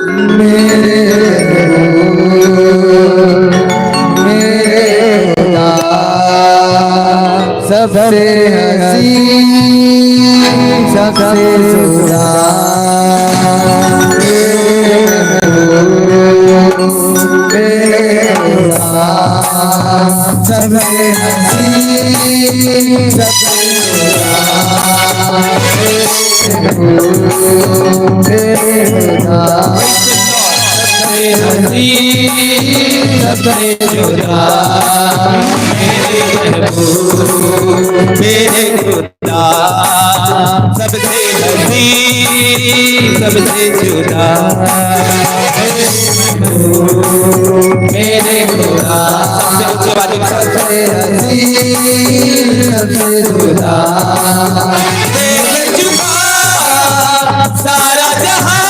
मेरे खुदा सबसे हसीन सबसे जुदा सबसे हसीन सबसे जुदा सबसे जुदा मेरे खुदा सबसे हसीन सबसे जुदा मेरे खुदा सबसे हसीन सबसे जुदा सारा जहां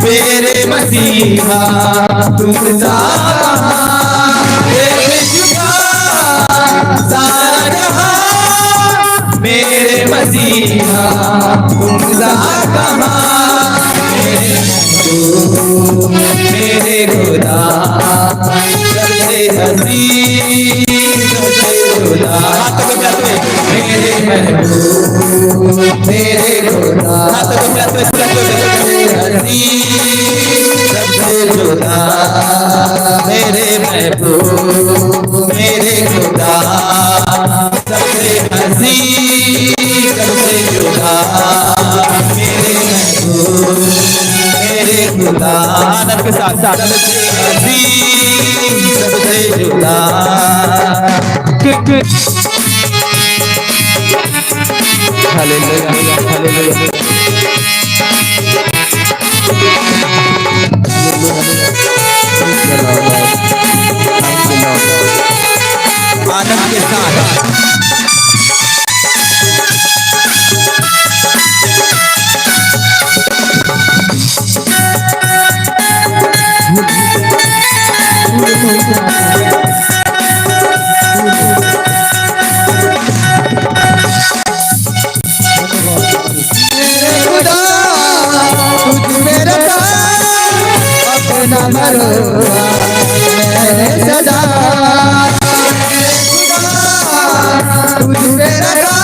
मेरे मसीहा तुम सारा जहां मेरे मसीहा तुम मेरे खुदा सबसे हसीन सबसे जुदा मेरे महबूब मेरे खुदा सबसे हसीन सबसे जुदा मेरे महबूब मेरे खुदा सबसे हसीन सबसे जुदा मेरे महबूब मेरे खुदा आनंद के साथ सबसे हसीन सबसे जुदा हालेलुया हालेलुया आनंद के साथ अपना भरोसा मैंने सदा तुझ पे रखा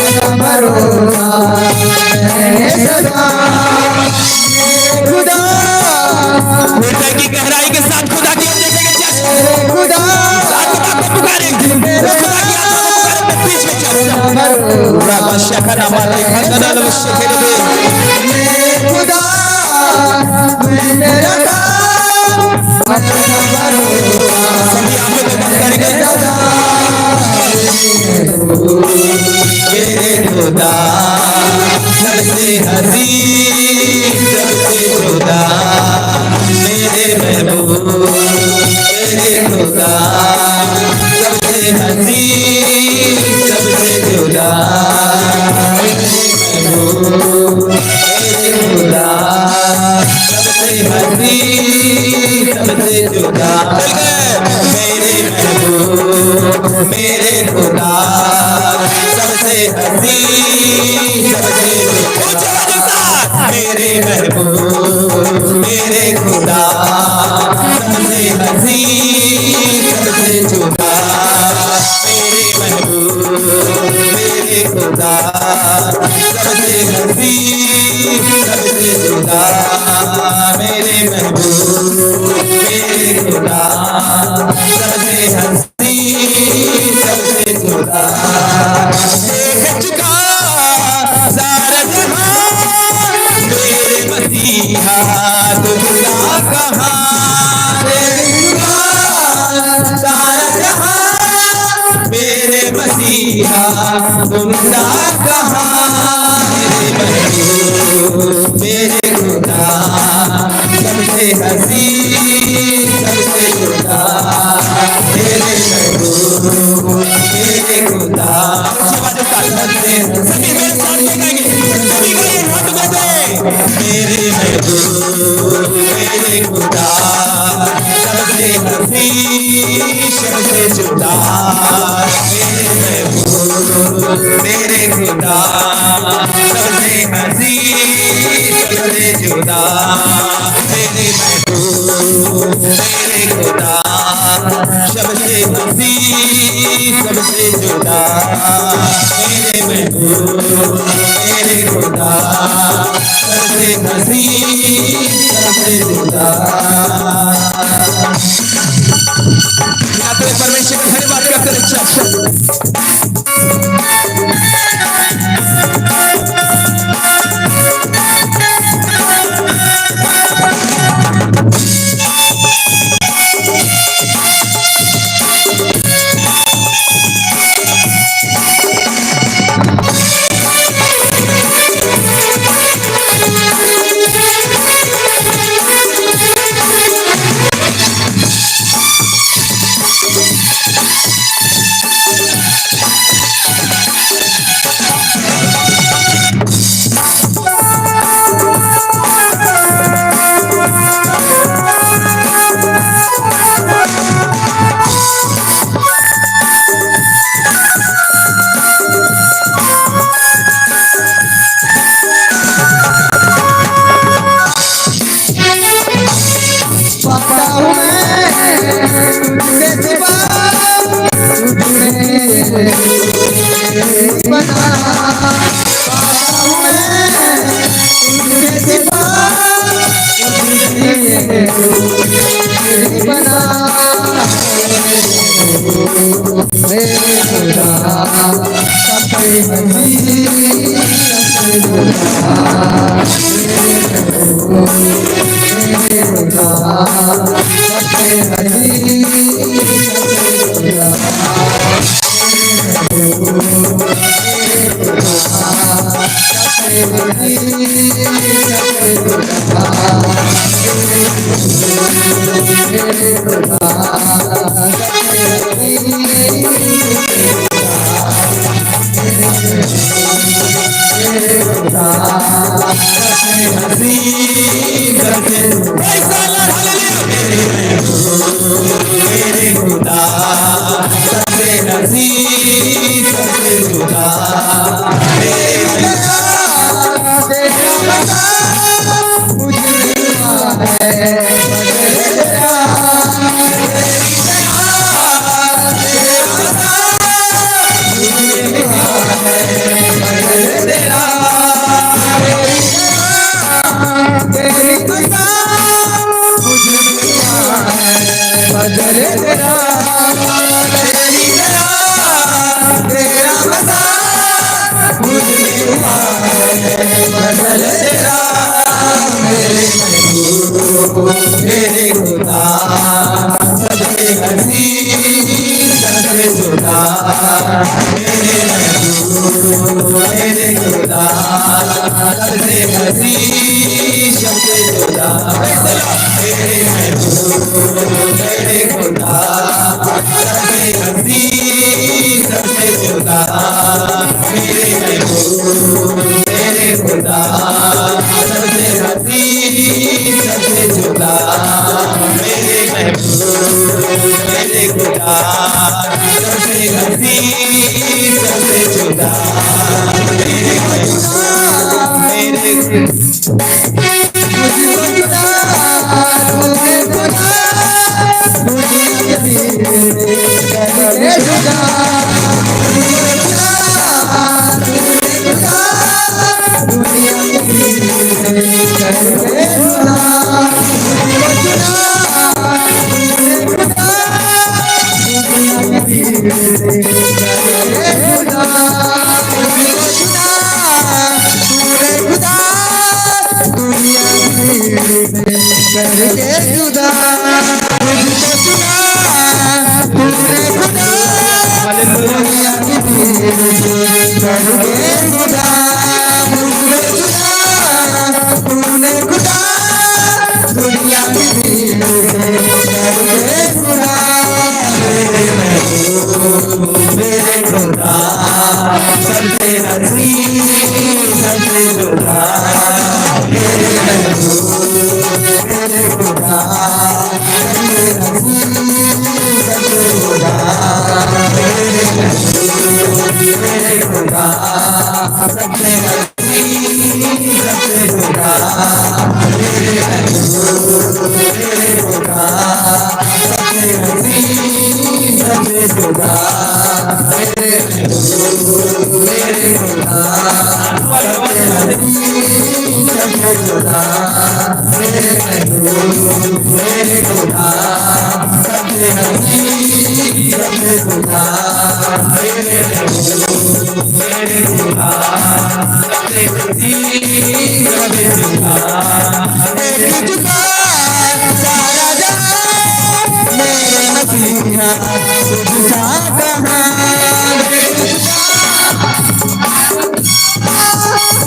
अपना भरोसा मैंने सदा खुदा हृदय की गहराई के साथ खुदा की खुदा खुदा मैंने रखा अपना भरोसा मेरे खुदा सबसे हसीन सबसे जुदा मेरे महबूब मेरे खुदा सबसे हसीन सबसे जुदा मेरे खुदा सबसे हसीन सबसे जुदा मेरे महबूब मेरे खुदा सबसे हसीन सबसे जुदा मेरे महबूब मेरे खुदा सबसे हसीन सबसे जुदा मेरे महबूब मेरे खुदा सबसे हसीन सबसे जुदा मेरे महबूब मेरे खुदा सबसे हसीन सबसे जुदा देख चुका सारा जहां मेरे मसीहा तुझा कहाँ सारा जहां मेरे मसीहा तुझा कहाँ मेरे खुदा सबसे हसीन सबसे जुदा मेरे महबूब मेरे खुदा सबसे सभी मेरे साथ गाएंगे सभी का ये हाथ उठा दे मेरे महबूब मेरे खुदा सबसे हसीन सबसे जुदा मेरे महबूब मेरे खुदा सबसे हसी सबसे जुदा मेरे महबूब मेरे खुदा सबसे हसी सबसे जुदा मेरे महबूब मेरे खुदा सबसे हसी सबसे जुदा। परमेश्वर का धन्यवाद करते हैं।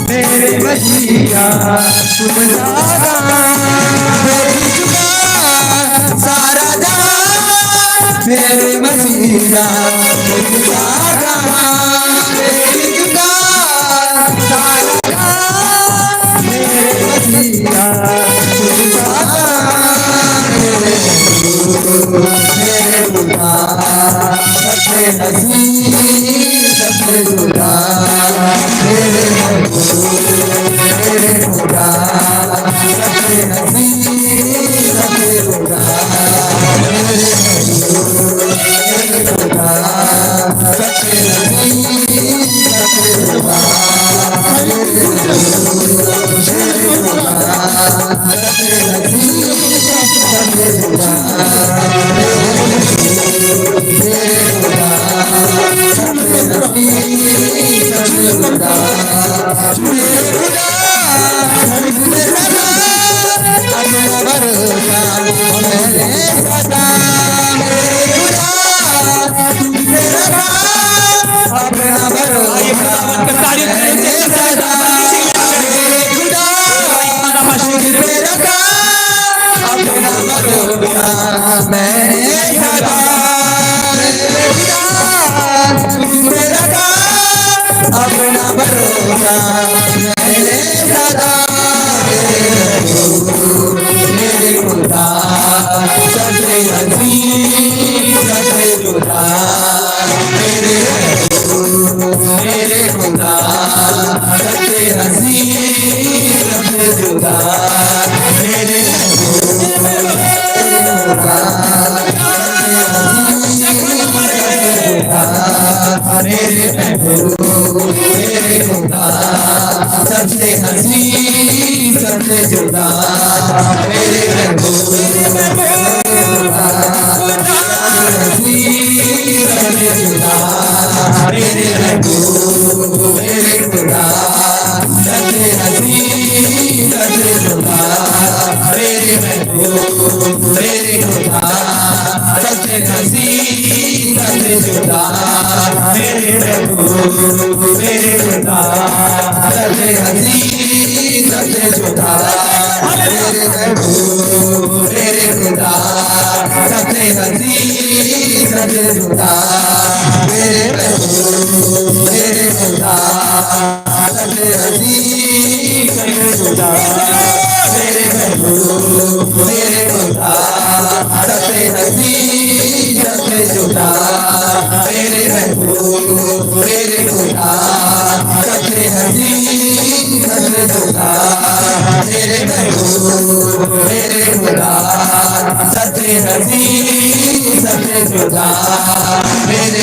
मेरे मसीहा तुम सारा जहां मेरे मसीहा तुम सारा मेरे मसीहा तुम सारा मेरे खुदा सबसे हसीन सबसे जुदा मेरे खुदा सबसे हसीन सबसे जुदा मेरे खुदा सबसे हसीन सबसे जुदा मेरे खुदा सबसे हसीन सबसे जुदा अपना भरोसा मैंने सदा मेरे खुदा सबसे हसीन सबसे जुदा मेरे खुदा सबसे हसीन सबसे जुदा मेरे खुदा मेरे खुदा सबसे हसीन सबसे जुदा मेरे खुदा हसीन सबसे जुदा मेरे खुदा सबसे हसीन सबसे जुदा मेरे खुदा सबसे हसीन सबसे जुदा मेरे खुदा सबसे हसीन सबसे जुदा मेरे खुदा सबसे हसीन सबसे जुदा मेरे खुदा सबसे हसीन सबसे जुदा मेरे खुदा सबसे हसीन सबसे जुदा मेरे खुदा सबसे हसीन सबसे जुदा मेरे खुदा सबसे हसीन सबसे जुदा मेरे खुदा सबसे हसीन सबसे जुदा मेरे खुदा सबसे हसीन सबसे जुदा मेरे खुदा सबसे हसीन सबसे जुदा मेरे खुदा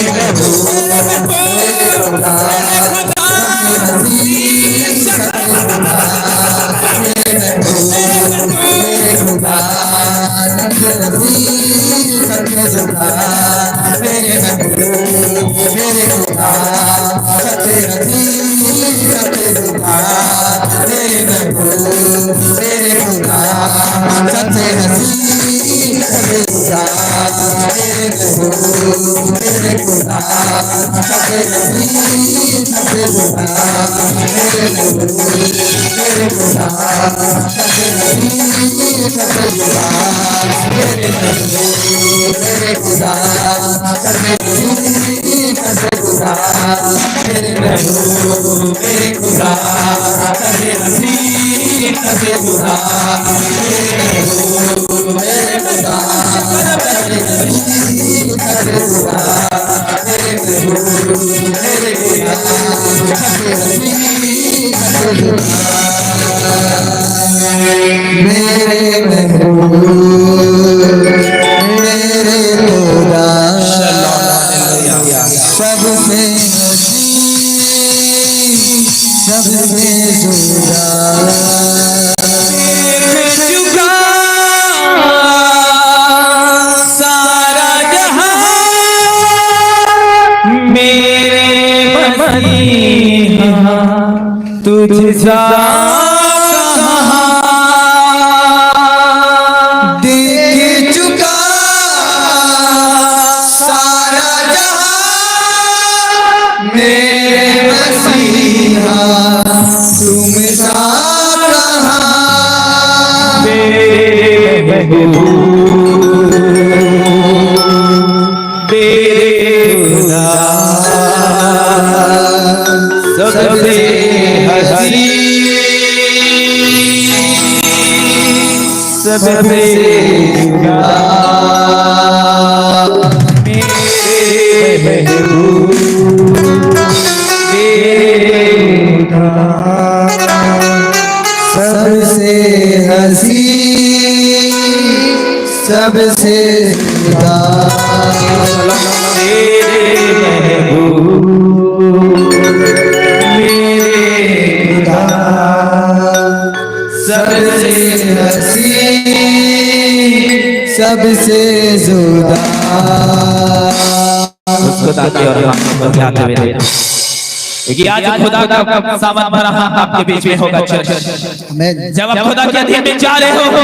सबसे हसीन सबसे जुदा मेरे खुदा सबसे हसीन सबसे जुदा मेरे खुदा सबसे हसीन सबसे जुदा मेरे खुदा सबसे हसीन सबसे जुदा मेरे खुदा सबसे हसीन सबसे जुदा मेरे खुदा सबसे हसीन सबसे जुदा मेरे खुदा सबसे हसीन सबसे जुदा मेरे महबूब मेरे खुदा सबसे हसीन तुझा देख चुका सारा जहां मेरे मसीहा तुम सा कहाँ मेरे महबूब मेरे खुदा सबसे हसी सबसे खुदा मेरे महबूब मेरे खुदा सबसे हसी सबसे खुदा मेरे महबूब मेरे खुदा सबसे हसी सबसे जुदा खुदा की और हम बजाते हुए क्योंकि आज खुदा का सावन भरा आपके बीच में होगा चर्च। मैं जब आप खुदा के अधीन में जा रहे हो